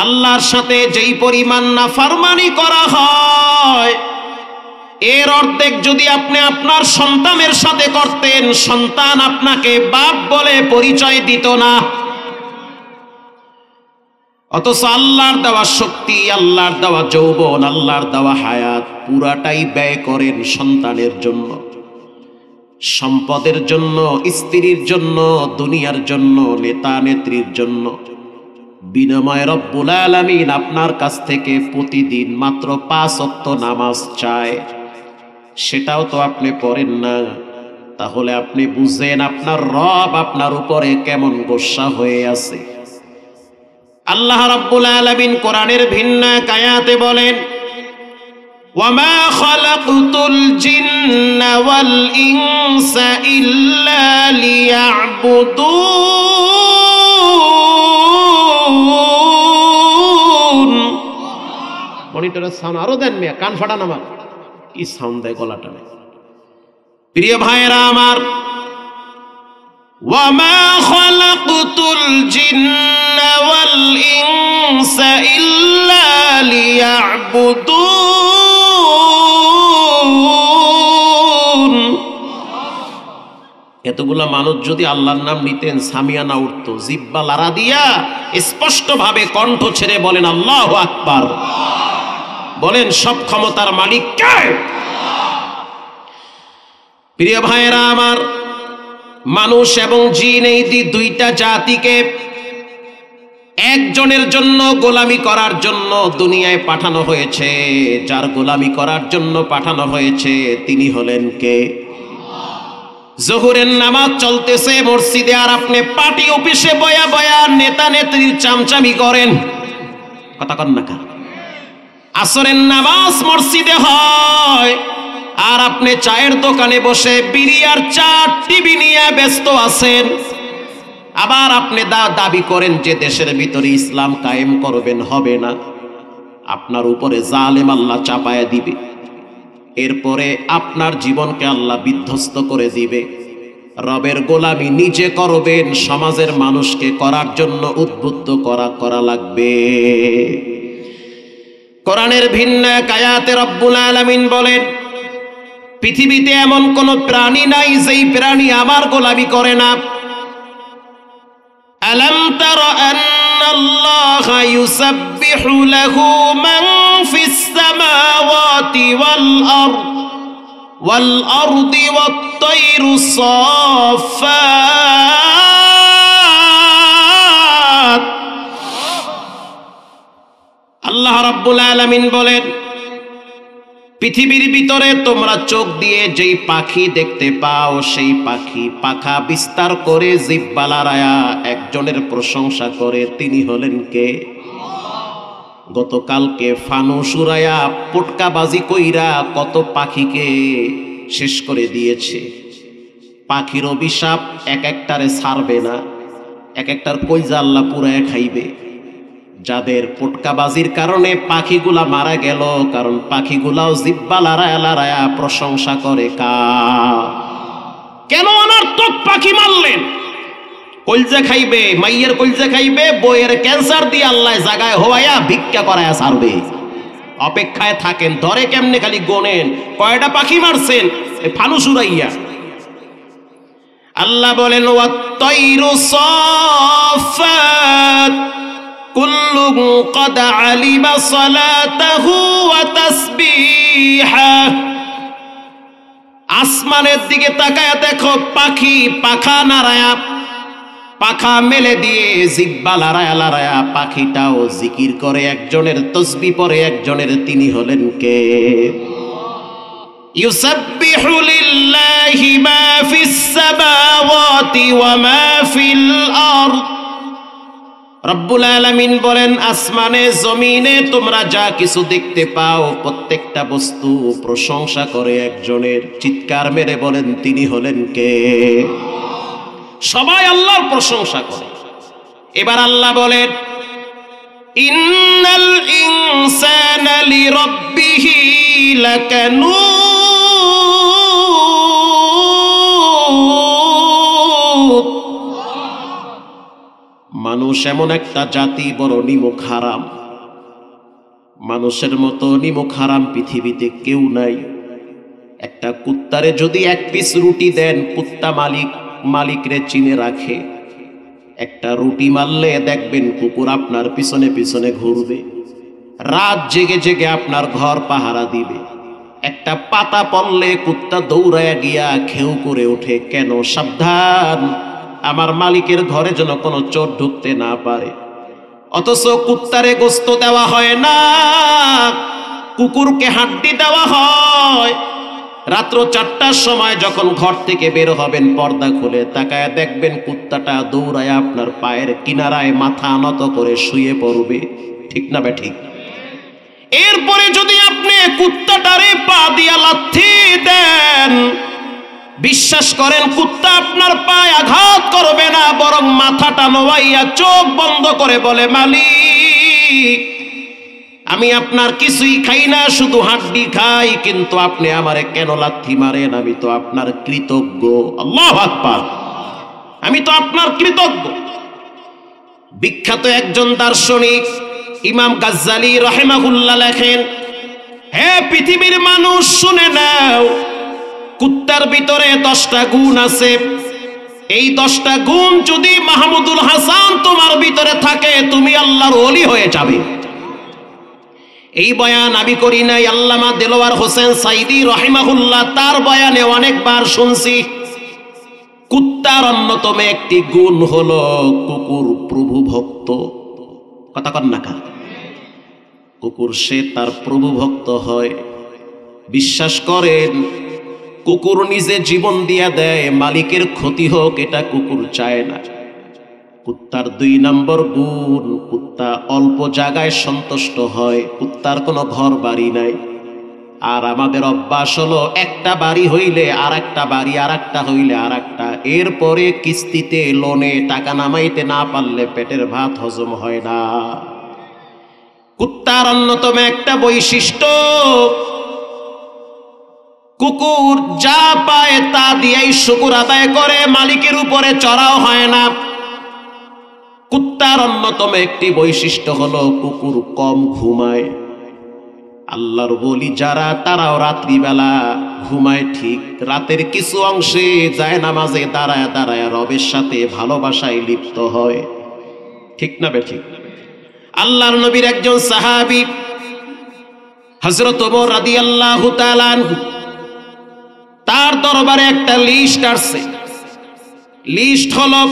আল্লাহর সাথে যেই পরিমাণ নাফরমানি করা হয় এর অর্ধেক যদি আপনি আপনার সন্তানের সাথে করতেন, সন্তান আপনাকে বাপ বলে পরিচয় দিত না। অথচ আল্লাহর দেওয়া শক্তি, আল্লাহর দেওয়া যৌবন, আল্লাহর দেওয়া হায়াত পুরাটাই ব্যয় করেন সন্তানের জন্য, সম্পদের জন্য, স্ত্রীর জন্য, দুনিয়ার জন্য, নেতা নেত্রীর জন্য। বিনিময়ে রব্বুল আলামিন আপনার কাছ থেকে প্রতিদিন মাত্র 5 ওয়াক্ত নামাজ চায়, সেটাও তো আপনি পড়েন না। তাহলে আপনি বুঝেন আপনার রব আপনার উপরে কেমন গোসা হয়ে আছে। আল্লাহ রাব্বুল আলামিন কোরআনের ভিন্ন আয়াতে বলেন, ওয়ামা খালাকতুল জিন্না ওয়াল ইনসা ইল্লা লিয়াবুদুন। মনিটরের সাউন্ড আরো দেন মিয়া, কান ফাটান আমার, কি সাউন্ড দেয় গলাটা। প্রিয় ভাইরা আমার, ওয়ামা খালাকতুল জিন্না ওয়াল ইনসা ইল্লা লিয়াবুদুন। এতগুলা মানুষ যদি আল্লাহর নাম নিতেন সামিয়ানা উঠতো, জিব্বা লারা দিয়া স্পষ্ট ভাবে কণ্ঠ ছেড়ে বলেন আল্লাহু আকবার, বলেন সব ক্ষমতার মালিক কে। প্রিয় ভাইরা আমার, মানুষ এবং জিন এই দুইটা জাতিকে একজনের জন্য গোলামি করার জন্য দুনিয়ায় পাঠানো হয়েছে। যার গোলামি করার জন্য পাঠানো হয়েছে তিনি হলেন কে? জোহরের নামাজ চলতেছে মসজিদে, আর আপনি পার্টি অফিসে বয়া বয়া নেতা নেত্রীর চামচামি করেন, কথা কন না কা। আসরের নামাজ মসজিদে হয়, আর আপনি চায়ের দোকানে বসে বিড়ি আর চা টিভি নিয়ে ব্যস্ত আছেন। আবার আপনি দাবি করেন যে দেশের ভিতরে ইসলাম কায়েম করবেন, হবে না, আপনার উপরে জালেম আল্লাহ চাপায়া দিবে, এরপরে আপনার জীবনকে আল্লাহ বিধ্বস্ত করে দিবে। রবের গোলামি নিজে করবেন, সমাজের মানুষকে করার জন্য উদ্বুদ্ধ করা লাগবে। কোরআনের ভিন্ন আয়াতে রব্বুল আলামিন বলেন, পৃথিবীতে এমন কোন প্রাণী নাই যেই প্রাণী আমার গোলামি করে না। আলাম তারা আন্নাল্লাহা ইউসাব্বিহু লাহু মান ফিস সামাওয়াতি ওয়াল আরদি ওয়াত তায়রু সাফফাত। আল্লাহ রাব্বুল আলামিন বলেন, পৃথিবীর ভিতরে তোমরা চোখ দিয়ে যেই পাখি দেখতে পাও, সেই পাখি পাখা বিস্তার করে জিহ্বা লড়ায়া একজনের প্রশংসা করে, তিনি হলেন কে? গতকালকে ফানুস উড়ায়া পটকাবাজি কইরা কত পাখিকে শেষ করে দিয়েছে। পাখির অভিশাপ এক একটারে ছাড়বে না, এক একটার কইজা আল্লাহ পুরায় খাইবে। যাদের পটকাবাজির কারণে পাখিগুলা মারা গেল, কারণ পাখিগুলাও জিহ্বা লড়ায়া লড়ায়া প্রশংসা করে কার? কেন অনর্থক পাখি মারলেন? কলজা খাইবে, মাইয়ের কলজা খাইবে, বইয়ের ক্যান্সার দিয়ে আল্লাহ জাগায় হওয়ায়া ভিক্ষা করায়া ছাড়বে। অপেক্ষায় থাকেন, ধরে কেমনে খালি গোনেন কয়টা পাখি মারছেন ফানুস উড়াইয়া। আল্লাহ বলেন, ওয়াত তায়রু সাফফাত কুল্লু ক্বাদ আলিমা সালাতাহু ওয়া তাসবিহা। আসমানের দিকে তাকায়া দেখো, পাখি পাখা নাড়ায়া, পাখা মেলে দিয়ে জিহ্বা লড়ায়া লড়ায়া পাখিটাও জিকির করে একজনের, তসবিহ পড়ে একজনের, তিনি হলেন কে? ইউসাব্বিহু লিল্লাহি মা ফিস সামাওয়াতি ওয়া মা ফিল আরদ। রব্বুল আলামিন বলেন, আসমানে জমিনে তোমরা যা কিছু দেখতে পাও প্রত্যেকটা বস্তু প্রশংসা করে একজনের, চিৎকার মেরে বলেন তিনি হলেন কে? সবাই আল্লাহর প্রশংসা করে। এবার আল্লাহ বলেন, ইন্নাল ইনসানা লিরাব্বিহি লাকানুত। মানুষ এমন একটা একটা জাতি বড় নিমুখ হারাম। মানুষের মতো নিমুখ হারাম পৃথিবীতে কেউ নাই। একটা কুত্তারে যদি এক পিস রুটি দেন, কুত্তা মালিকরে চিনে রাখে। একটা রুটি মারলে দেখবেন কুকুর আপনার পিছনে পিছনে ঘুরবে, রাত জেগে জেগে আপনার ঘর পাহারা দিবে। একটা পাতা পড়লে কুত্তা দৌড়ায়া গিয়া খেউ করে ওঠে, কেন? সাবধান, আমার মালিকের ঘরে যেন কোনো চোর ঢুকতে না পারে। অথচ কুত্তারে গোস্ত দেওয়া হয় না, কুকুরকে হাড্ডি দেওয়া হয়। রাত্র 4টার সময় যখন ঘর থেকে বের হবেন, পর্দা খুলে তাকায় দেখবেন কুত্তাটা দৌড়ায় আপনার পায়ের কিনারায় মাথা নত করে শুয়ে পড়বে। ঠিক না বে ঠিক? এরপরে যদি আপনি কুত্তাটারে পা দিয়া লাথি দেন, বিশ্বাস করেন কুত্তা আপনার পায়ে আঘাত করবে না, বরং মাথাটা নোয়াইয়া চোখ বন্ধ করে বলে, মালিক আমি আপনার কিছুই খাই না, শুধু হাড্ডি খাই, কিন্তু আপনি আমারে কেন লাথি মারেন? আমি তো আপনার কৃতজ্ঞ। আল্লাহু আকবার, আমি তো আপনার কৃতজ্ঞ। বিখ্যাত একজন দার্শনিক ইমাম গাজ্জালি রাহিমাহুল্লাহ লেখেন, হে পৃথিবীর মানুষ শুনে নাও, কুত্তার ভিতরে 10টা গুণ আছে। এই 10টা গুণ যদি মাহমুদুল হাসান তোমার ভিতরে থাকে, তুমি আল্লাহর ওলি হয়ে যাবে। এই বয়ান আমি করি নাই, আল্লামা দেলোয়ার হোসেন সাইদি রাহিমাহুল্লাহ তার বয়ানে অনেকবার শুনছি। কুত্তার অন্যতম একটি গুণ হলো কুকুর প্রভু ভক্ত। কথা কন না কার? কুকুর সে তার প্রভু ভক্ত হয়। বিশ্বাস করেন, কুকুর নিজে জীবন দিয়া দেয়, মালিকের ক্ষতি হোক এটা কুকুর চায় না। কুত্তার 2 নম্বর গুণ, কুত্তা অল্প জায়গায় সন্তুষ্ট হয়। কুত্তার কোনো ঘর বাড়ি নাই। আর আমাদের অভ্যাস হলো একটা বাড়ি হইলে আর একটা বাড়ি, আর একটা হইলে আর একটা, এরপরে কিস্তিতে লোনে টাকা নামাইতে না পারলে পেটের ভাত হজম হয় না। কুত্তার অন্যতম একটা বৈশিষ্ট্য, কুকুর যা পায় তা দিয়েই শুকর আদায় করে, মালিকের উপরে চড়াও হয় না। কুত্তার অন্যতম একটি বৈশিষ্ট্য হলো কুকুর কম ঘুমায়। আল্লাহর বলি যারা, তারাও রাত্রিবেলা ঘুমায় ঠিক, রাতের কিছু অংশে যায় নামাজে দাঁড়ায় দাঁড়ায় রবের সাথে ভালোবাসায় লিপ্ত হয়। ঠিক না বে ঠিক? আল্লাহর নবীর একজন সাহাবী হযরত ওমর রাদিয়াল্লাহু তাআলা আনহু, তার দরবারে একটা লিস্ট আসছে। লিস্ট হলো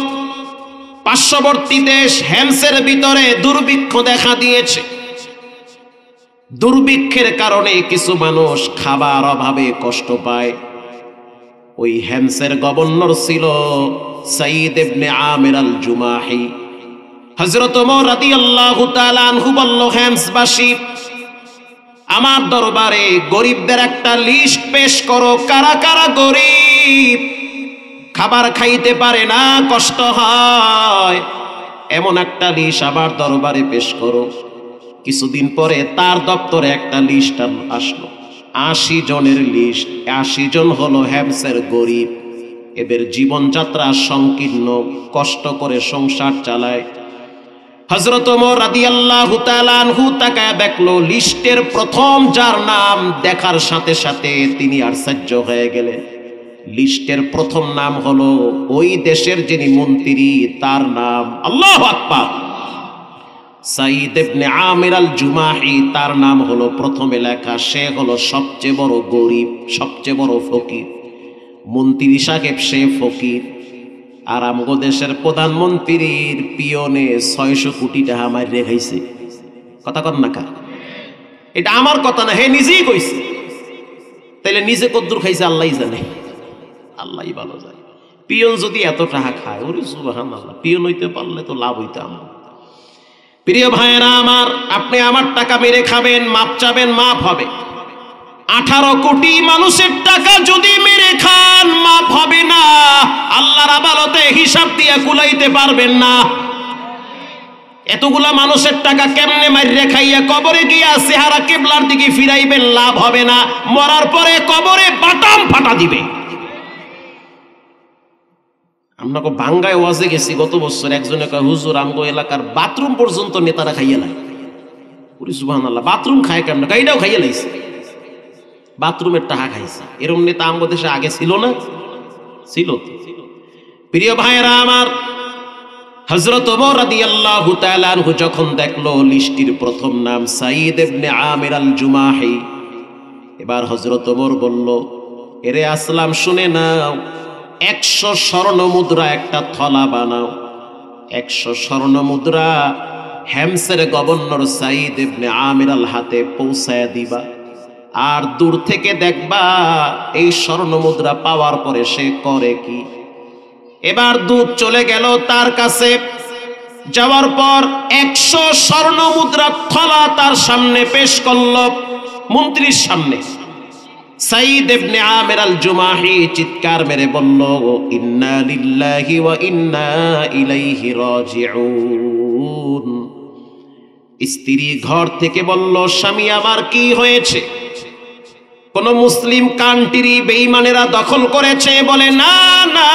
পার্শ্ববর্তী দেশ হেমসের ভিতরে দুর্ভিক্ষ দেখা দিয়েছে। দুর্ভিক্ষের কারণে কিছু মানুষ খাবার অভাবে কষ্ট পায়। ওই হেমসের গভর্নর ছিল সাইদ ইবনে আমির আল জুমাহি। হযরত ওমর রাদিয়াল্লাহু তাআলা আনহু বলল, হেমসবাসী, আমার দরবারে গরিবদের একটা লিস্ট পেশ করো, কারা কারা গরিব, খাবার খাইতে পারে না, কষ্ট হয়, এমন একটা লিস্ট আমার দরবারে পেশ করো। কিছুদিন পরে তার দপ্তরে একটা লিস্ট আসলো, 80 জনের লিস্ট। 80 জন হলো হেমসের গরিব, এদের জীবনযাত্রা সংকীর্ণ, কষ্ট করে সংসার চালায়। হযরত ওমর রাদিয়াল্লাহু তাআলা আনহু তাকায় দেখলো, লিস্টের প্রথম যার নাম দেখার সাথে সাথে তিনি আশ্চর্য হয়ে গেলেন। লিস্টের প্রথম নাম হলো ওই দেশের যিনি মন্ত্রী, তার নাম, আল্লাহু আকবার, সাইদ ইবনে আমির আল জুমাহি। তার নাম হলো প্রথমে লেখা। সে হলো সবচেয়ে বড় গরিব, সবচেয়ে বড় ফকির। মন্ত্রী সাহেব সে ফকির, আর আমগো দেশের প্রধানমন্ত্রীর পিয়নে 600 কোটি টাকা মার রেখাইছে। কথা কন না কা? এটা আমার কথা না, হে নিজেই কইছে। তাইলে নিজে কদ্দুর খাইছে আল্লাহই জানে, আল্লাহই ভালো জানে। পিয়ন যদি এত টাকা খায়, ওরে সুবহানাল্লাহ, পিয়ন হইতে পারলে তো লাভ হইতে আমার। প্রিয় ভাইয়েরা আমার, আপনি আমার টাকা মেরে খাবেন, মাপ চাবেন, মাপ হবে। 18 কোটি মানুষের টাকা যদি মেরে খান, মাপ হবে না। আল্লাহর আদালতে হিসাব দিয়ে কুলাইতে পারবেন না। এতগুলা মানুষের টাকা কেমনে মাইরে খাইয়া কবরে গিয়া চেহারা কিবলার দিকে ফিরাইবেন, লাভ হবে না। মরার পরে কবরে বাটাম ফাটা দিবে। আমরা বাঙ্গায় ওয়াজে গেছি গত বছর, একজনে কয় হুজুর আমগো এলাকার বাথরুম পর্যন্ত নেতারা খাইয়ে লাই। সুবহানাল্লাহ, বাথরুম খায় কেমন? গাইটাও খাইয়ে লাইছে, বাথরুমের টাকা খাইছে। এরকম নেতা আমগো দেশে আগে ছিল না? ছিল তো। প্রিয় ভাইয়েরা আমার, হযরত ওমর রাদিয়াল্লাহু তাআলা আনহু যখন দেখলো লিস্টির প্রথম নাম সাঈদ ইবনে আমির আল জুমাহি, এবার হযরত ওমর বলল, এরে আসলাম শুনে নাও, 100 স্বর্ণ মুদ্রা একটা থলা বানাও, 100 স্বর্ণ মুদ্রা হেমসের গভর্নর সাঈদ ইবনে আমির আল হাতে পৌঁছায় দিবা, আর দূর থেকে দেখবা এই স্বর্ণ মুদ্রা পাওয়ার পরে সে করে কি। এবার দূত চলে গেল তার কাছে, যাওয়ার পর 100 স্বর্ণ মুদ্রা থলা তার সামনে পেশ করল, মন্ত্রীর সামনে। সাঈদ ইবনে আমির আল জুমাহি চিৎকার মেরে বলল, ইন্না লিল্লাহি ওয়া ইন্না ইলাইহি রাজিউন। স্ত্রী ঘর থেকে বলল, স্বামী আমার কি হয়েছে? কোন মুসলিম কান্ট্রি বেঈমানেরা দখল করেছে? বলে না না।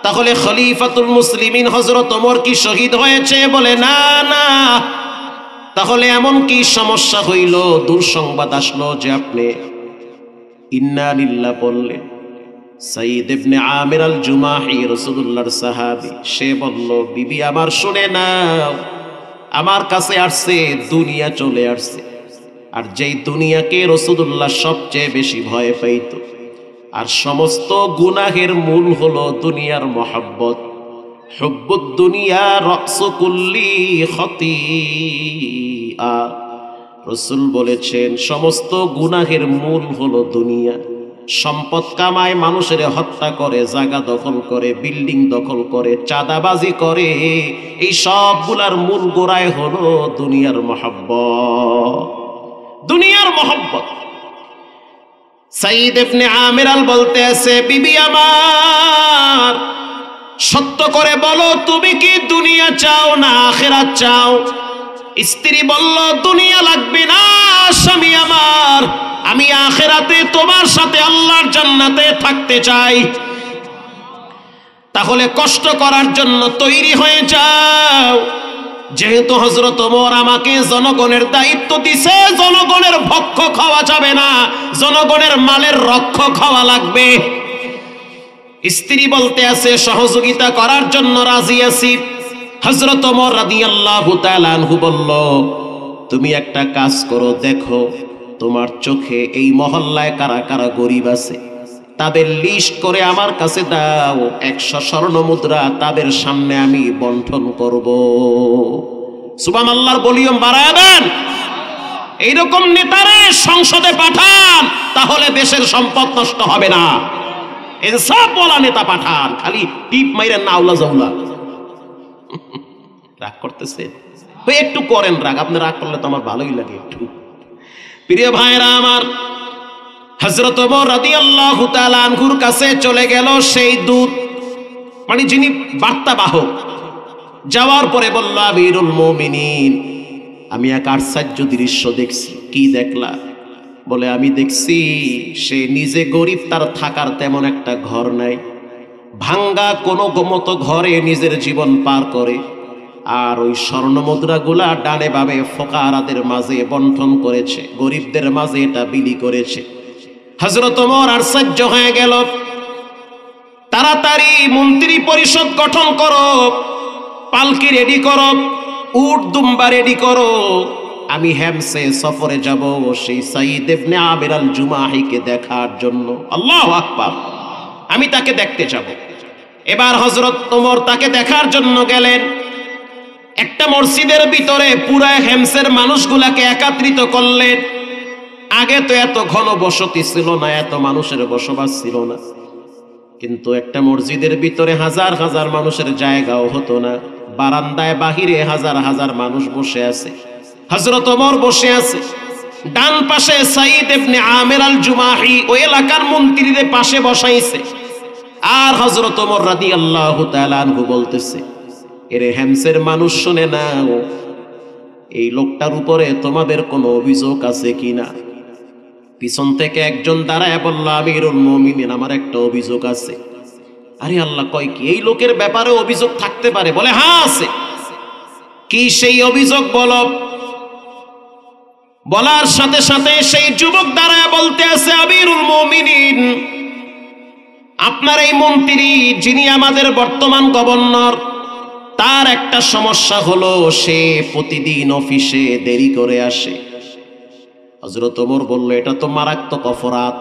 তাহলে খলিফাতুল মুসলিমিন হযরত ওমর কি শহীদ হয়েছে? বলে না না। তাহলে এমন কি সমস্যা হইল, দুঃসংবাদ আসলো যে আপনি ইন্না লিল্লাহ বললেন? সাঈদ ইবনে আমির আল জুমাহি রাসূলুল্লাহর সাহাবী, সে বলল, বিবি আমার শুনে নাও, আমার কাছে আসছে দুনিয়া চলে আসছে, আর যেই দুনিয়াকে রাসূলুল্লাহ সবচেয়ে বেশি ভয় পাইত, আর সমস্ত গুনাহের মূল হলো দুনিয়ার মহব্বত। হুব্বুদ দুনিয়া রাসু কুল্লি খতিআ। রাসূল বলেছেন সমস্ত গুনাহের মূল হলো দুনিয়া। সম্পদ কামায়, মানুষের হত্যা করে, জায়গা দখল করে, বিল্ডিং দখল করে, চাঁদাবাজি করে, এই সবগুলার মূল গোড়ায় হলো দুনিয়ার মহব্বত, দুনিয়ার মহব্বত। সাঈদ ইবনে আমির আল বলতে আছে, বিবি আমার সত্য করে বলো, তুমি কি দুনিয়া চাও না আখিরাত চাও? স্ত্রী বলল, দুনিয়া লাগবে না স্বামী আমার, আমি আখিরাতে তোমার সাথে আল্লাহর জান্নাতে থাকতে চাই। তাহলে কষ্ট করার জন্য তৈরি হয়ে যাও। যেহেতু হযরত ওমর আমাকে জনগণের দায়িত্ব দিছে, জনগণের ভক্ষ খাওয়া যাবে না, জনগণের মালের রক্ষক হওয়া লাগবে। স্ত্রী বলতে আছে, সহযোগিতা করার জন্য রাজি আছি। হযরত ওমর রাদিয়াল্লাহু তাআলা আনহু বলল, তুমি একটা কাজ করো, দেখো তোমার চোখে এই মহল্লায় কারা কারা গরিব আছে, তাদের লিস্ট করে আমার কাছে দাও, 100 স্বর্ণ মুদ্রা তাদের সামনে আমি বন্টন করব। সুবহানাল্লাহর ভলিউম বাড়ায় দেন। এইরকম নেতারে সংসদে পাঠান, তাহলে দেশের সম্পদ নষ্ট হবে না। ইনসাফ ওয়ালা নেতা পাঠান, খালি টিপ মাইরেন না আউলা জাউলা। রাগ করতেছে, একটু করেন রাগ, আপনি রাগ করলে তো আমার ভালোই লাগে একটু। প্রিয় ভাইরা আমার, হযরত ওমর রাদিয়াল্লাহু তাআলা আনহুর কাছে চলে গেল সেই দূত, মানে যিনি বার্তাবাহক। যাওয়ার পরে বলল, আমিরুল মুমিনিন, আমি এক আশ্চর্য দৃশ্য দেখছি। কি দেখলা? বলে, আমি দেখছি সে নিজে গরিব, তার থাকার তেমন একটা ঘর নাই, ভাঙ্গা কোনো মতো ঘরে নিজের জীবন পার করে, আর ওই স্বর্ণ মুদ্রাগুলা ডানে বামে ফোকারাদের মাঝে বন্টন করেছে, গরিবদের মাঝে এটা বিলি করেছে। হযরত ওমর আশ্চর্য হয়ে গেল। তাড়াতাড়ি মন্ত্রী পরিষদ গঠন করো, পালকি রেডি করো, উট দুম্বা রেডি করো, আমি হেমসে সফরে যাব সেই সাঈদ ইবনে আমির আল জুমাহিকে দেখার জন্য। আল্লাহু আকবার, আমি তাকে দেখতে যাব। এবার হযরত ওমর তাকে দেখার জন্য গেলেন। একটা মসজিদের ভিতরে পুরা হেমসের মানুষগুলাকে একত্রিত করলেন। আগে তো এত ঘন বসতি ছিল না, এত মানুষের বসবাস ছিল না, কিন্তু একটা মসজিদের ভিতরে হাজার হাজার মানুষের জায়গাও হতো না। বারান্দায় বাহিরে হাজার হাজার মানুষ বসে আছে। হযরত ওমর বসে আছে, ডান পাশে সাঈদ ইবনে আমির আল জুমাহি ওই এলাকার মন্ত্রীদের পাশে বসাইছে। আর হযরত ওমর রাদিয়াল্লাহু তাআলা আনহু বলতেছে, এরে হেমসের মানুষ শুনে নাও, এই লোকটার উপরে তোমাদের কোনো অভিযোগ আছে কিনা? পিছন থেকে একজন দাঁড়ায় বলল, আমিরুল মুমিনিন, আমার একটা অভিযোগ আছে। আরে আল্লাহ, কয় কি এই লোকের ব্যাপারে অভিযোগ থাকতে পারে? বলে হ্যাঁ আছে। কি সেই অভিযোগ বলো? বলার সাথে সাথে সেই যুবক দাঁড়ায় বলতে আছে, আমিরুল মুমিনিন, আপনার এই মন্ত্রী যিনি আমাদের বর্তমান গভর্নর, তার একটা সমস্যা হলো সে প্রতিদিন অফিসে দেরি করে আসে। হযরত ওমর বলল, এটা তো মারাত্মক অপরাধ।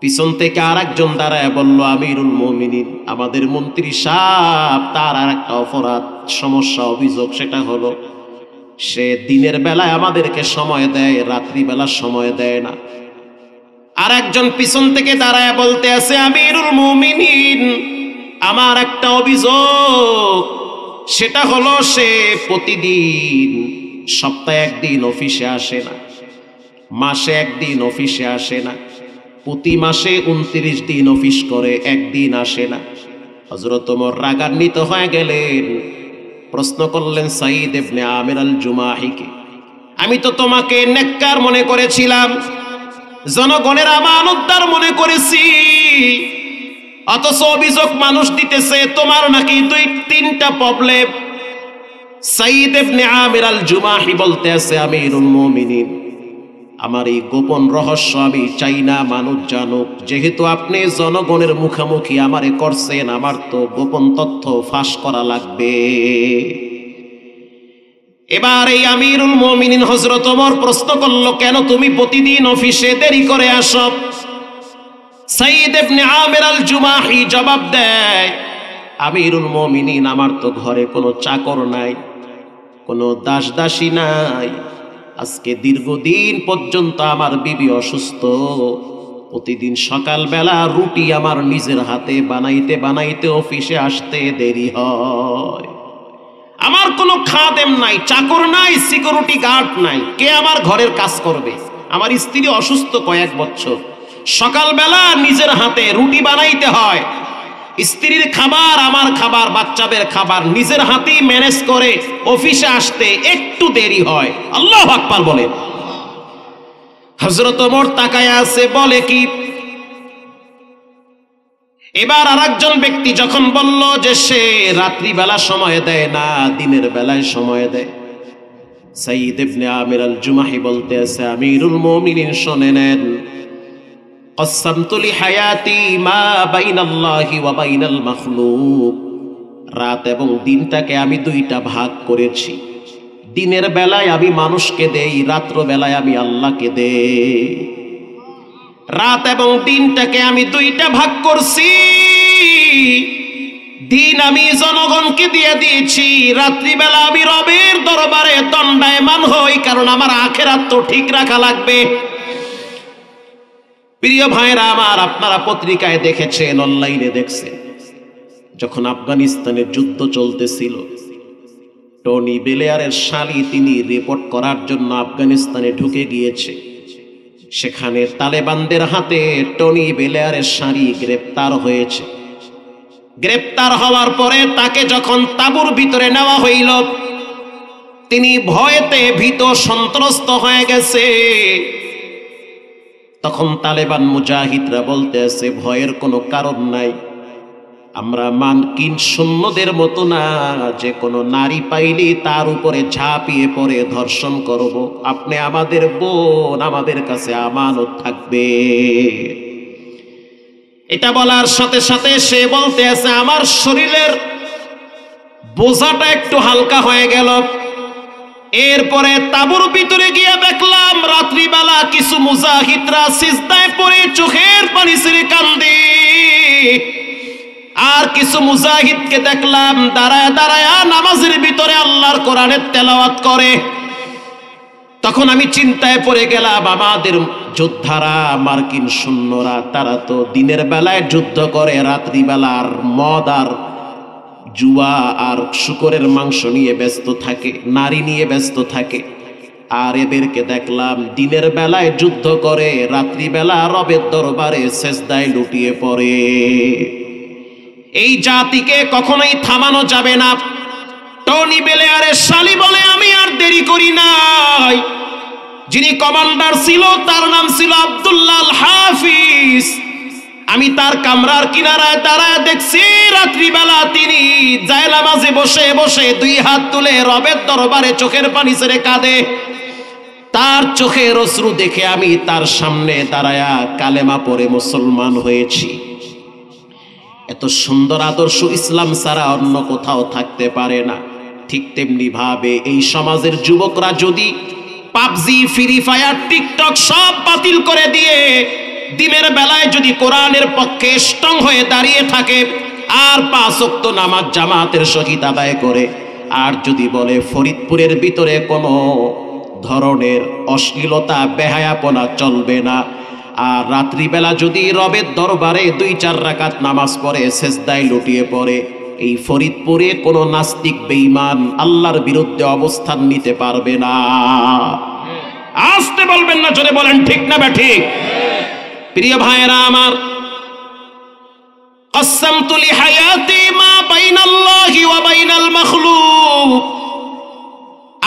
পিছন থেকে আর একজন দাঁড়ায় বলল, আমিরুল মুমিনিন, আমাদের মন্ত্রী সাহেব, তার আর একটা অপরাধ, সমস্যা, অভিযোগ, সেটা হলো সে দিনের বেলায় আমাদেরকে সময় দেয়, রাত্রিবেলা সময় দেয় না। আর একজন পিছন থেকে দাঁড়ায় বলতে আছে, আমিরুল মুমিনিন, আমার একটা অভিযোগ, সেটা হলো সে প্রতিদিন, সপ্তাহে একদিন অফিসে আসে না, মাসে একদিন অফিসে আসে না, প্রতি মাসে 29 দিন অফিস করে, একদিন আসে না। হযরত ওমর রাগান্বিত হয়ে গেলেন, প্রশ্ন করলেন সাঈদ ইবনে আমির আল জুমাহিকে, আমি তো তোমাকে নেককার মনে করেছিলাম, জনগণের আমানতদার মনে করেছি, অথচ অভিযোগ মানুষ দিতেছে তোমার নাকি 2-3টা প্রবলেম। সাঈদ ইবনে আমির আল জুমাহি বলতে আছে, আমিরুল মুমিনিন, আমার এই গোপন রহস্য আমি চাই না মানুষ জানুক, যেহেতু আপনি জনগণের মুখোমুখি আমারে করছেন, আমার তো গোপন তথ্য ফাঁস করা লাগবে। এবার এই আমিরুল মুমিনিন হযরত ওমর প্রশ্ন করলো, কেন তুমি প্রতিদিন অফিসে দেরি করে আসো? সাঈদ ইবনে আমির আল জুমাহি জবাব দেয়, আমিরুল মুমিনিন, আমার তো ঘরে কোনো চাকর নাই, কোনো দাসদাসী নাই, আজকে দীর্ঘদিন পর্যন্ত আমার বিবি অসুস্থ, প্রতিদিন সকালবেলা রুটি আমার নিজের হাতে বানাইতে বানাইতে অফিসে আসতে দেরি হয়, আমার কোনো খাদেম নাই, চাকর নাই, সিকিউরিটি গার্ড নাই, কে আমার ঘরের কাজ করবে? আমার স্ত্রী অসুস্থ কয়েক বছর, সকালবেলা নিজের হাতে রুটি বানাইতে হয়, স্ত্রীর খাবার, আমার খাবার, বাচ্চাদের খাবার নিজের হাতেই ম্যানেজ করে অফিসে আসতে একটু দেরি হয়। আল্লাহু আকবার বলে। হযরত ওমর তাকায় আছে, বলে কি? এবার আরেকজন ব্যক্তি যখন বলল যে সে রাত্রিবেলা সময় দেয় না, দিনের বেলায় সময় দেয়, সাঈদ ইবনে আমির আল জুমাহি বলতে আছে, আমিরুল মুমিনিন শুনে নেন, কসসামতু লি হায়াতি মা বাইনাল্লাহি ওয়া বাইনাল মাখলুক, রাত এবং দিনটাকে আমি 2টা ভাগ করেছি, দিনের বেলায় আমি মানুষকে দেই, রাত্র বেলায় আমি আল্লাহকে দেই। রাত এবং দিনটাকে আমি 2টা ভাগ করছি, দিন আমি জনগণকে দিয়ে দিয়েছি, রাত্রিবেলা আমি রবের দরবারে দণ্ডায়মান হই, কারণ আমার আখিরাত তো ঠিক রাখা লাগবে। প্রিয় ভাইরা আমার, আপনারা পত্রিকায় দেখেছেন, অনলাইনে দেখছেন, যখন আফগানিস্তানের যুদ্ধ চলতেছিল, টনি ব্লেয়ারের শালী তিনি রিপোর্ট করার জন্য আফগানিস্তানে ঢুকে গিয়েছে, সেখানে তালেবানদের হাতে টনি ব্লেয়ারের শালী গ্রেপ্তার হয়েছে। গ্রেপ্তার হওয়ার পরে তাকে যখন তাঁবুর ভিতরে নেওয়া হইল, তিনি ভয়েতে ভীত সন্ত্রস্ত হয়ে গেছে। তখন তালেবান মুজাহিদরা বলতে আছে, ভয়ের কোনো কারণ নাই, আমরা মানকিন সৈন্যদের মতো না যে কোনো নারী পাইলে তার উপরে ঝাঁপিয়ে পড়ে ধর্ষণ করব, আপনি আমাদের বোন, আমাদের কাছে আমানত থাকবে। এটা বলার সাথে সাথে সে বলতে আছে, আমার শরীরের বোঝাটা একটু হালকা হয়ে গেল। এরপরে তাঁবুর ভিতরে গিয়ে দেখলাম রাত্রিবেলা কিছু মুজাহিদরা সিজদায় পড়ে চোখের পানি ছেড়ে কান্দে, আর কিছু মুজাহিদকে দেখলাম দাঁড়ায় দাঁড়ায় নামাজের ভিতরে আল্লাহর কোরআনের তেলাওয়াত করে। তখন আমি চিন্তায় পড়ে গেলাম, আমাদের যোদ্ধারা, মার্কিন সৈন্যরা, তারা তো দিনের বেলায় যুদ্ধ করে, রাত্রিবেলা আর মদ আর জুয়া আর শুকরের মাংস নিয়ে ব্যস্ত থাকে, নারী নিয়ে ব্যস্ত থাকে। আর এদেরকে দেখলাম দিনের বেলায় যুদ্ধ করে, রাত্রিবেলা রবের দরবারে সেজদায় লুটিয়ে পড়ে। এই জাতিকে কখনোই থামানো যাবে না। টনি ব্লেয়ারের শালী বলে, আমি আর দেরি করি নাই, যিনি কমান্ডার ছিল তার নাম ছিল আব্দুল্লাহ আল হাফিজ, আমি তার কামরার কিনারায় দাঁড়ায় দেখছি রাত্রিবেলা তিনি জায়নামাজে বসে বসে দুই হাত তুলে রবের দরবারে চোখের পানি ছেড়ে কাঁদে। তার চোখের অশ্রু দেখে আমি তার সামনে দাঁড়ায়া কালেমা পড়ে মুসলমান হয়েছি। এত সুন্দর আদর্শ ইসলাম ছাড়া অন্য কোথাও থাকতে পারে না। ঠিক তেমনি ভাবে এই সমাজের যুবকরা যদি পাবজি, ফ্রি ফায়ার, টিকটক সব বাতিল করে দিয়ে দিনের বেলায় যদি কোরআনের পক্ষে স্ট্রং হয়ে দাঁড়িয়ে থাকে আর 5 ওয়াক্ত নামাজ জামাতের সহিত আদায় করে, আর যদি বলে ফরিদপুরের ভিতরে কোনো ধরনের অশ্লীলতা বেহায়াপনা চলবে না, আর রাত্রিবেলা যদি রবের দরবারে 2-4 রাকাত নামাজ পড়ে সেজদায় লুটিয়ে পড়ে, এই ফরিদপুরে কোনো নাস্তিক বেঈমান আল্লাহর বিরুদ্ধে অবস্থান নিতে পারবে না। আসতে বলবেন না, জোরে বলেন ঠিক না ঠিক? প্রিয় ভাইরা আমার, কসসামতু লিহায়াতি মা বাইনাল্লাহি ওয়া বাইনাল মাখলুক,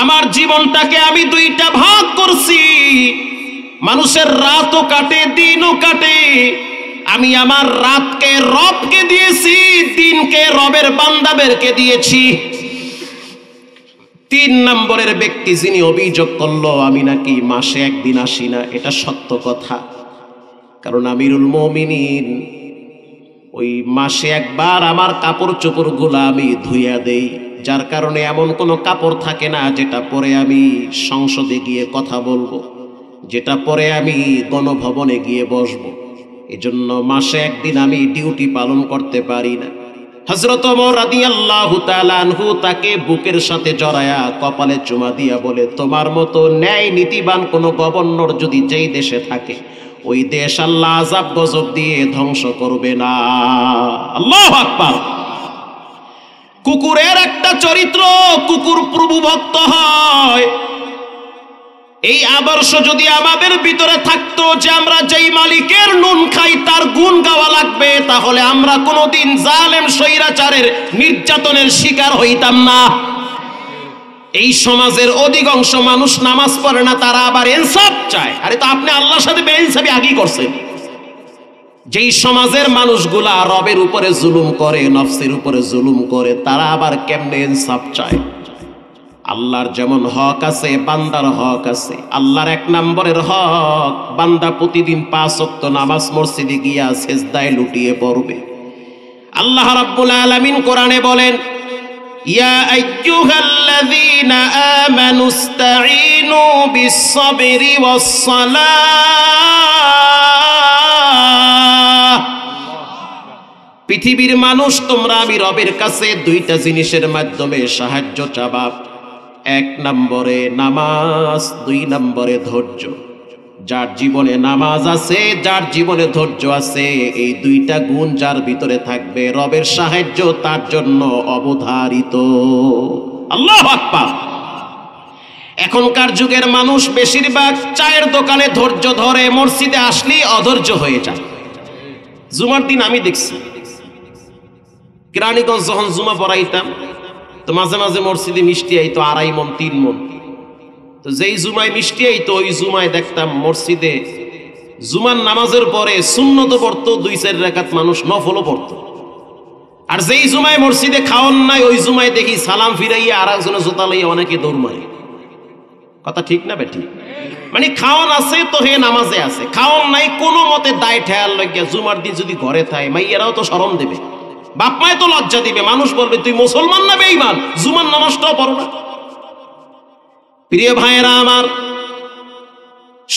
আমার জীবনটাকে আমি 2টা ভাগ করছি। মানুষের রাতও কাটে, দিনও কাটে। আমি আমার রাতকে রবকে দিয়েছি, দিনকে রবের বান্দাদেরকে দিয়েছি। 3 নম্বরের ব্যক্তি যিনি অভিযোগ করলো আমি নাকি মাসে 1 দিন আসি না, এটা সত্য কথা। কারণ আমিরুল মুমিনিন ওই মাসে একবার আমার কাপড় চোপড়গুলো আমি ধুইয়া দেই, যার কারণে এমন কোনো কাপড় থাকে না যেটা পরে আমি সংসদে গিয়ে কথা বলবো, যেটা পরে আমি গণভবনে গিয়ে বসবো। এজন্য মাসে 1 দিন আমি ডিউটি পালন করতে পারি না। হযরত ওমর রাদিয়াল্লাহু তাআলা আনহু তাকে বুকের সাথে জড়ায়া কপালে চুমা দিয়া বলে, তোমার মতো ন্যায় নীতিবান কোন গভর্নর যদি যেই দেশে থাকে ওই দেশ আল্লাহ আযাব গজব দিয়ে ধ্বংস করবে না। আল্লাহু আকবার। কুকুরের একটা চরিত্র, কুকুর প্রভু ভক্ত হয়। এই আদর্শ যদি আমাদের ভিতরে থাকতো যে আমরা যেই মালিকের নুন খাই তার গুণ গাওয়া লাগবে, তাহলে আমরা কোনোদিন জালেম স্বৈরাচারের নির্যাতনের শিকার হইতাম না। এই সমাজের অধিকাংশ মানুষ নামাজ পড়ে না, তারা আবার ইনসাফ চায়। আরে তো আপনি আল্লাহর সাথে বেইনসাফি আগেই করছেন। যেই সমাজের মানুষগুলা রবের উপরে জুলুম করে, নফসের উপরে জুলুম করে, তারা আবার কেমনে ইনসাফ চায়? আল্লাহর যেমন হক আছে বান্দার হক আছে। আল্লাহর 1 নম্বরের হক, বান্দা প্রতিদিন 5 ওয়াক্ত নামাজ মসজিদে গিয়া সেজদায় লুটিয়ে পড়বে। আল্লাহ রাব্বুল আলামিন কোরআনে বলেন, ইয়া আইয়ুহাল্লাযীনা আমানুস্তাঈনু বিস-সাবরি ওয়াস-সালাহ। পৃথিবীর মানুষ তোমরা আমি রবের কাছে 2টা জিনিসের মাধ্যমে সাহায্য চাবা। 1 নম্বরে নামাজ, 2 নম্বরে ধৈর্য। যার জীবনে নামাজ আছে, যার জীবনে ধৈর্য আছে, এই 2টা গুণ যার ভিতরে থাকবে, রবের সাহায্য তার জন্য অবধারিত। আল্লাহু আকবার। এখনকার যুগের মানুষ বেশিরভাগ চায়ের দোকানে ধৈর্য ধরে, মসজিদে আসলেই অধৈর্য হয়ে যায়। জুমার দিন আমি দেখছি কেরানীগঞ্জ যখন জুমা পড়াইতাম তো মাঝে মাঝে মসজিদে মিষ্টি আইতো 2.5 মণ 3 মণ। তো যেই জুমায় মিষ্টি আইতো ওই জুমায় দেখতাম মসজিদে জুমার নামাজের পরে সুন্নত পড়তো, 2-4 রাকাত মানুষ নফলও পড়তো। আর যেই জুমায় মসজিদে খাওয়ান নাই ওই জুমায় দেখি সালাম ফিরাইয়া আর একজনের জোতা লইয়া অনেকে দৌড় মারে। কথা ঠিক না বেঠিক? মানে খাওয়ান আছে তো হে নামাজে আছে, খাওয়ান নাই কোনো মতে দায় ঠেয়াল লাগিয়া জুমার দিন যদি ঘরে থাকে মাইয়ারাও তো শরম দেবে, বাপ মায় তো লজ্জা দিবে, মানুষ বলবে তুই মুসলমান না বেঈমান, জুমার নামাজটাও পড়ো না। প্রিয় ভাইয়েরা আমার,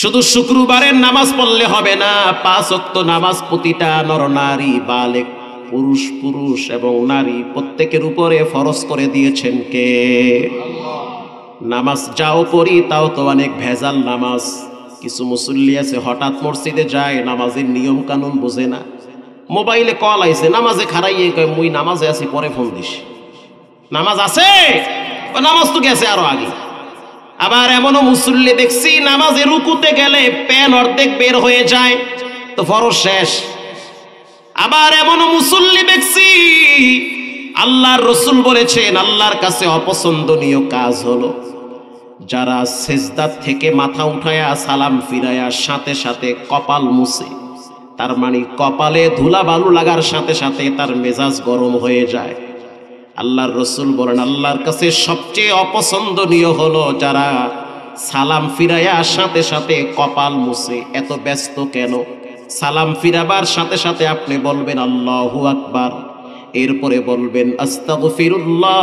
শুধু শুক্রবারের নামাজ পড়লে হবে না, 5 ওয়াক্ত নামাজ প্রতিটা নরনারী, বালেগ, পুরুষ এবং নারী প্রত্যেকের উপরে ফরজ করে দিয়েছেন কে? নামাজ যাও পড়ি তাও তো অনেক ভেজাল নামাজ। কিছু মুসল্লি আছে হঠাৎ মসজিদে যায়, নামাজের নিয়ম কানুন বোঝে না, মোবাইলে কল আইছে নামাজে খারাইয়ে কয় মুই নামাজে আছি পরে ফোন দিস। নামাজ আছে, নামাজ তো গেছে আরো আগে। আবার এমনও মুসল্লি দেখছি নামাজে রুকুতে গেলে প্যান অর্ধেক বের হয়ে যায়, তো ফরজ শেষ। আবার এমনও মুসল্লি দেখছি আল্লাহর রাসূল বলেছেন আল্লাহর কাছে অপছন্দনীয় কাজ হলো যারা সেজদা থেকে মাথা উঠায়া সালাম ফিরায়া সাথে সাথে কপাল মুছে, তার মানে কপালে ধুলা বালু লাগার সাথে সাথে তার মেজাজ গরম হয়ে যায়। আল্লাহর রসুল বলেন, আল্লাহর কাছে সবচেয়ে অপছন্দনীয় হলো যারা সালাম ফিরাইয়া সাথে সাথে কপাল মুছে। এত ব্যস্ত কেন? সালাম ফিরাবার সাথে সাথে আপনি বলবেন আল্লাহু আকবার, এরপরে বলবেন আস্তাগফিরুল্লাহ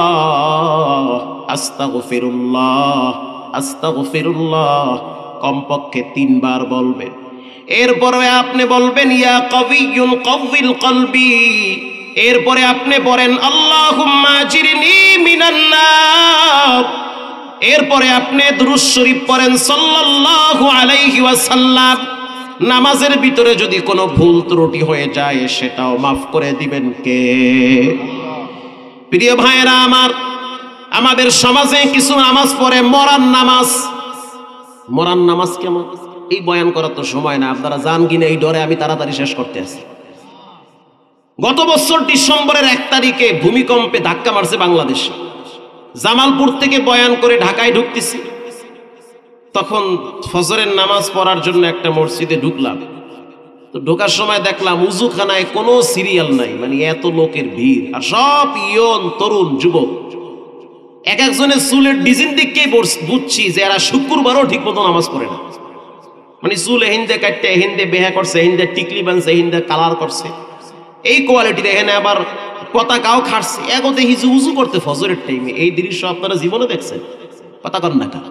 আস্তাগফিরুল্লাহ আস্তাগফিরুল্লাহ, কমপক্ষে 3 বার বলবেন। এরপরে আপনি বলবেন ইয়া কবিয়ুল কওয়িল কলবি, এরপরে আপনি বলেন আল্লাহুম্মা আজিরনি মিনান নার, এরপরে আপনি দুরূদ শরীফ পড়েন সাল্লাল্লাহু আলাইহি ওয়াসাল্লাম। নামাজের ভিতরে যদি কোনো ভুল ত্রুটি হয়ে যায় সেটাও মাফ করে দিবেন কে? প্রিয় ভাইয়েরা আমার, আমাদের সমাজে কিছু নামাজ পড়ে মরার নামাজ। মরার নামাজ কেমন? এই বয়ান করার তো সময় না, আপনারা জান কিনা এই ডরে আমি তাড়াতাড়ি শেষ করতে আসি। গত বছর ডিসেম্বরের 1 তারিখে ভূমিকম্পে ধাক্কা মারছে বাংলাদেশে। জামালপুর থেকে বয়ান করে ঢাকায় ঢুকতেছি, তখন ফজরের নামাজ পড়ার জন্য একটা মসজিদে ঢুকলাম। তো ঢোকার সময় দেখলাম উজুখানায় কোনো সিরিয়াল নাই, মানে এত লোকের ভিড়, আর সব ইয়ন তরুণ যুবক। এক একজনের চুলের ডিজাইন দেখেই বুঝছি যে এরা শুক্রবারও ঠিক মতো নামাজ পড়ে না। মানে চুল এহিন্দে কাটতে, এহিন্দে বেহা করছে, এহিন্দে টিকলি বানছে, এহিন্দে কালার করছে, এই কোয়ালিটির। এখানে আবার পতাকাও খাটছে। এগো দেখি যে উজু করতে ফজরের টাইমে। এই দৃশ্য আপনারা জীবনে দেখছেন? কথা কন না কা?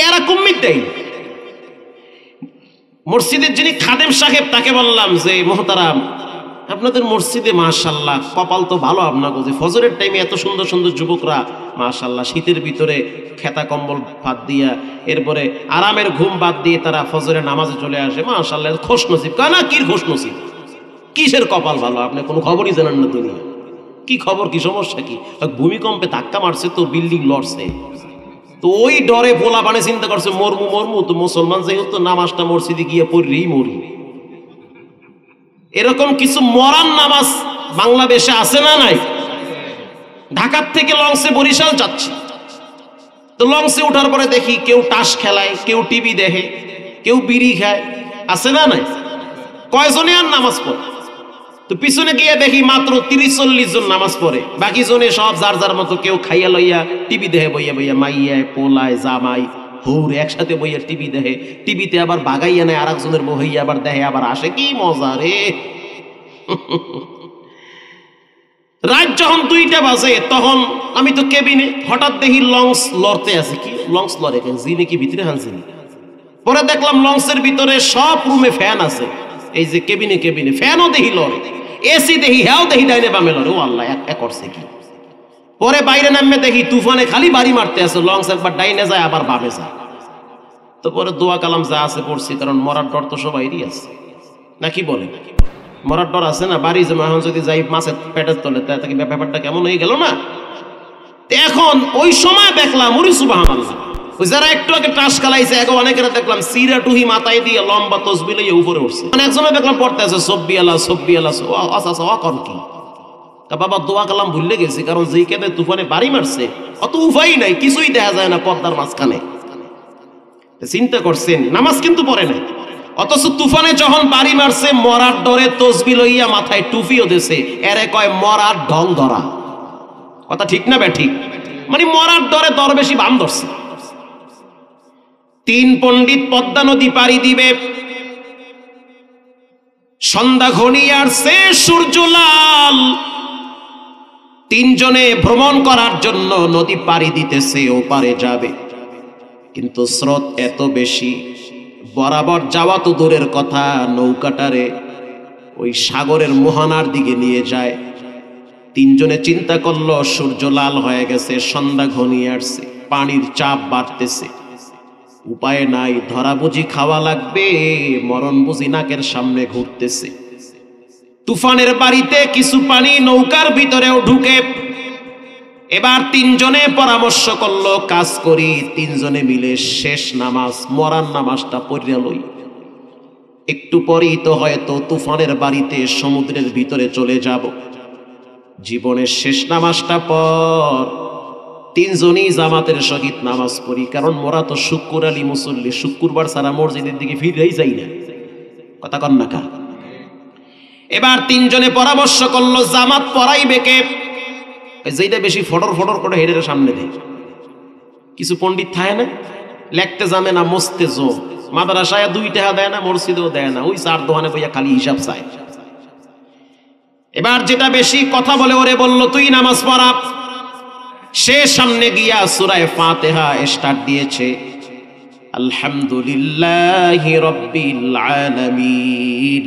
এরা কুম্মির দেয়। মসজিদের যিনি খাদেম সাহেব, তাকে বললাম যে মোহতারাম, আপনাদের মসজিদে মাশাআল্লাহ কপাল তো ভালো আপনাকে, যে ফজরের টাইমে এত সুন্দর সুন্দর যুবকরা মাশাআল্লাহ শীতের ভিতরে খেতা কম্বল বাদ দিয়া, এরপরে আরামের ঘুম বাদ দিয়ে তারা ফজরের নামাজে চলে আসে, মাশাআল্লাহ খোশ নসিব। কানা কি খোশ নসিব? কিসের কপাল ভালো? আপনি কোনো খবরই জানেন না দুনিয়া। কি খবর? কি সমস্যা? কি ভূমিকম্পে ধাক্কা মারছে তো বিল্ডিং লড়ছে, তো ওই ডরে পোলা বানে চিন্তা করছে মরমু মরমু, তো মুসলমান যেহেতু নামাজটা মসজিদে গিয়ে পড়লেই মরি। এরকম কিছু মরার নামাজ বাংলাদেশে আছে না নাই? ঢাকার থেকে লঞ্চে বরিশাল যাচ্ছি, তো লঞ্চে ওঠার পরে দেখি কেউ টাস খেলায়, কেউ টিভি দেখে, কেউ বিড়ি খায়, আছে না নাই? কয়জনে আর নামাজ পড়ে? তো পিছনে গিয়ে দেখি মাত্র 30-40 জন নামাজ পড়ে, বাকি জনে সব যার যার মতো, কেউ খাইয়া লইয়া টিভি দেখে বইয়া বইয়া, মাইয়া পোলায় জামাই হৌর একসাথে বইয়া টিভি দেখে। টিভিতে আবার বাগাইয়া নেয়, আর একজনের বইয়া আবার দেখে, আবার আসে। কি মজা রে! রাত যখন 2টা বাজে, তখন আমি তো কেবিনে, হঠাৎ দেখি লঞ্চ লড়তে আছে। কি লঞ্চ লড়ে কেন? জিনে কি ভিতরে হানছিনি? পরে দেখলাম লঞ্চের ভিতরে সব রুমে ফ্যান আছে, এই যে কেবিনে কেবিনে ফ্যানও দেখি লড়ে, এসি দেখি, হ্যাঁ দেখি ডাইনে বামে লড়ে। ও আল্লাহ, এক করছে কি? পরে বাইরে নামে দেখি তুফানে খালি বাড়ি মারতে আছে, লঞ্চ একবার ডাইনে যায় আবার বামে যায়। তো পরে দোয়া কালাম যা আছে পড়ছি, কারণ মরার ডর তো সবাইরই আছে, নাকি বলে? মরার ডর আছে না? বাড়ি জমা এখন যদি যাই মাছের পেটের তলে, তাকে ব্যাপারটা কেমন হয়ে গেল না? এখন ওই সময় দেখলাম ওরে সুবহানাল্লাহ, ওই যারা একটু আগে টাস খেলাইছে, এখন অনেকেরা দেখলাম সিরা টুহি মাথায় দিয়ে লম্বা তসবি লইয়ে উপরে উঠছে। একজনে দেখলাম পড়তে আছে সব্বি আল্লাহ সব্বি আল্লাহ। আচ্ছা অকন কি বাবা, দোয়া কালাম ভুললে গেছি, কারণ যেই কেঁদে তুফানে বাড়ি মারছে, অত উপায় নাই, কিছুই দেখা যায় না পর্দার মাঝখানে। চিন্তা করছেন, নামাজ কিন্তু পড়ে নাই, অথচ তুফানে যখন বাড়ি মারছে মরার ডরে তসবি লইয়া মাথায় টুপিও দিছে। এরে কয় মরার ঢং ধরা। কথা ঠিক না বে ঠিক? মানে মরার ডরে দরবেশি বাম ধরছে। 3 পণ্ডিত পদ্মা নদী পাড়ি দিবে, সন্ধ্যা ঘনিয়ে আসছে, সূর্য লাল। 3 জনে ভ্রমণ করার জন্য নদী পাড়ি দিতেছে, ওপারে যাবে, কিন্তু স্রোত এত বেশি, বরাবর যাওয়া তো দূরের কথা, নৌকাটারে ওই সাগরের মোহনার দিকে নিয়ে যায়। 3 জনে চিন্তা করলো সূর্য লাল হয়ে গেছে, সন্ধ্যা ঘনিয়ে আসছে, পানির চাপ বাড়তেছে, উপায় নাই, ধরা বুঝি খাওয়া লাগবে, মরণ বুঝি নাকের সামনে ঘুরতেছে। তুফানের বাড়িতে কিছু পানি নৌকার ভিতরেও ঢুকে। এবার 3 জনে পরামর্শ করলো, কাজ করি, 3 জনে মিলে শেষ নামাজ, মরার নামাজটা পড়িয়া লই। একটু পরেই তো হয়তো তুফানের বাড়িতে সমুদ্রের ভিতরে চলে যাব, জীবনের শেষ নামাজটা পর 3 জনই জামাতের সহিত নামাজ পড়ি, কারণ মোরা তো শুক্র আলী মুসল্লি, শুক্রবার সারা মসজিদের দিকে ফিরেই যাই না। কথা কন না কা? এবার তিনজনে পরামর্শ করলো জামাত পড়াইবে কে? যেটা বেশি ফটর ফটর করে হেডের সামনে দেয়। কিছু পণ্ডিত থাকে না, লেখতে জানে না, মস্তে জো, মাদ্রাসায় 2 টাকা দেয় না, মসজিদেও দেয় না, ওই 4 দোকানে বইয়া খালি হিসাব চায়। এবার যেটা বেশি কথা বলে ওরে বলল তুই নামাজ পড়া। সে সামনে গিয়া সূরা ফাতিহা স্টার্ট দিয়েছে, আলহামদুলিল্লাহি রাব্বিল আলামিন।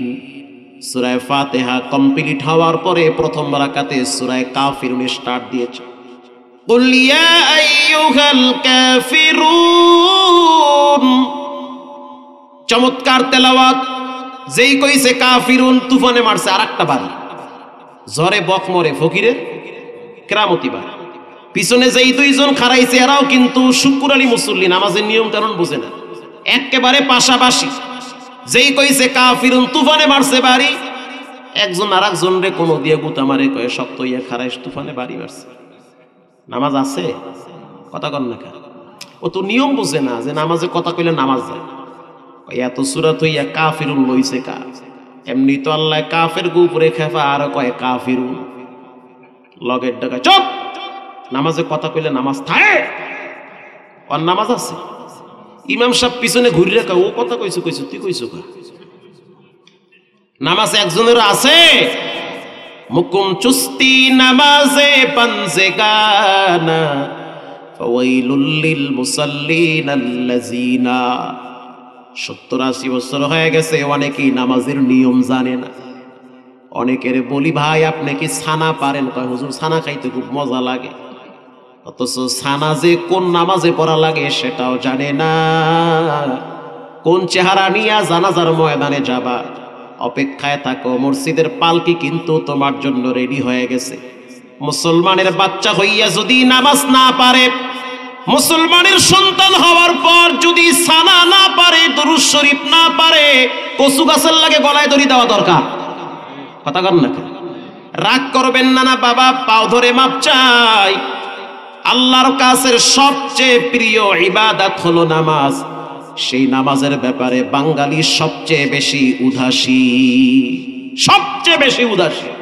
সূরা ফাতিহা কমপ্লিট হওয়ার পরে প্রথম রাকাতে সূরা কাফিরুন স্টার্ট দিয়েছে, কুল ইয়া আইয়ুহাল কাফিরুন। চমৎকার তেলাওয়াত। যেই কইছে কাফিরুন তুফানে মারছে আরেকটা বাড়ি, ঝড়ে বক মরে ফকিরে কেরামতি বাড়ি। পিছনে যেই 2 জন খাড়াইছে এরাও কিন্তু শুক্র আলী মুসল্লি, নামাজের নিয়ম কারণ বুঝে না, একেবারে পাশাপাশি। যেই কইছে কাফিরুন তুফানে মারছে বাড়ি, একজন আর একজন রে কোনো দিয়ে গুতা মারে, কয়ে শক্ত ইয়া খারাইস তুফানে বাড়ি মারছে। নামাজ আছে? কথা কন না কেন? ও তো নিয়ম বুঝে না যে নামাজে কথা কইলে নামাজ যায়। এত সূরাত হইয়া কাফিরুন লইছে কা? এমনি তো আল্লাহ কাফের উপরে খেফা আর কয় কাফিরুন লগের ডাকা। চুপ! নামাজে কথা কইলে নামাজ থাকে? ওর নামাজ আছে? ইমাম সাহেব পিছনে ঘুরে রাখা, ও কথা কইছো কইছো তুই কইছো কা? নামাজ একজনের আছে? মুকুম চুস্তি নামাজে পানজে গানা, ফাওয়াইলুল লিল মুসাল্লিন আল্লাযিনা। 70-80 বছর হয়ে গেছে, অনেকেই নামাজের নিয়ম জানে না। অনেকের বলি ভাই আপনি কি ছানা পারেন? কয় হুজুর ছানা খাইতে খুব মজা লাগে, অথচ ছানা যে কোন নামাজে পড়া লাগে সেটাও জানে না। কোন চেহারা নিয়ে জানাজার ময়দানে যাবা, অপেক্ষায় থাকো, মসজিদের পালকি কিন্তু তোমার জন্য রেডি হয়ে গেছে। মুসলমানের বাচ্চা হইয়া যদি নামাজ না পারে, মুসলমানের সন্তান হওয়ার পর যদি সানা না পারে, দুরূদ শরীফ না পারে, কচু গাছের লাগে গলায় দড়ি দেওয়া দরকার। কথা কন না কেন? রাগ করবেন না, না বাবা, পাও ধরে মাপ চাই। আল্লাহর কাছের সবচেয়ে প্রিয় ইবাদত হলো নামাজ। সেই নামাজের ব্যাপারে বাঙালি সবচেয়ে বেশি উদাসীন, সবচেয়ে বেশি উদাসীন।